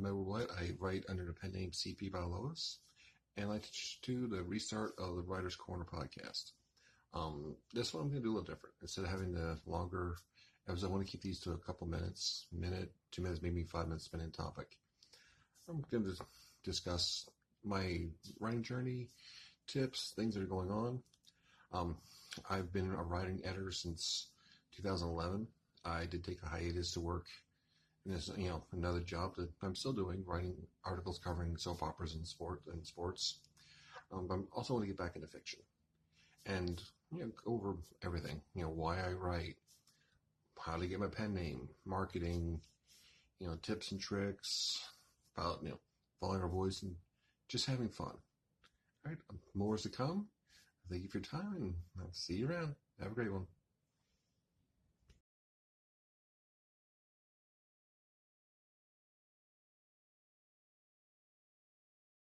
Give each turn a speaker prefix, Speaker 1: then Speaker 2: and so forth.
Speaker 1: I'm Edward White. I write under the pen name CP by Lois, and I like to do the restart of the Writer's Corner podcast. This one I'm going to do a little different. Instead of having the longer episodes, I want to keep these to a couple minutes, minute, 2 minutes, maybe 5 minutes, spinning topic. I'm going to discuss my writing journey, tips, things that are going on. I've been a writing editor since 2011. I did take a hiatus to work in this, another job that I'm still doing, writing articles covering soap operas and sports. But I'm also want to get back into fiction and go over everything. Why I write, how to get my pen name, marketing, tips and tricks about following our voice and just having fun. All right, more is to come. Thank you for your time, and I'll see you around. Have a great one.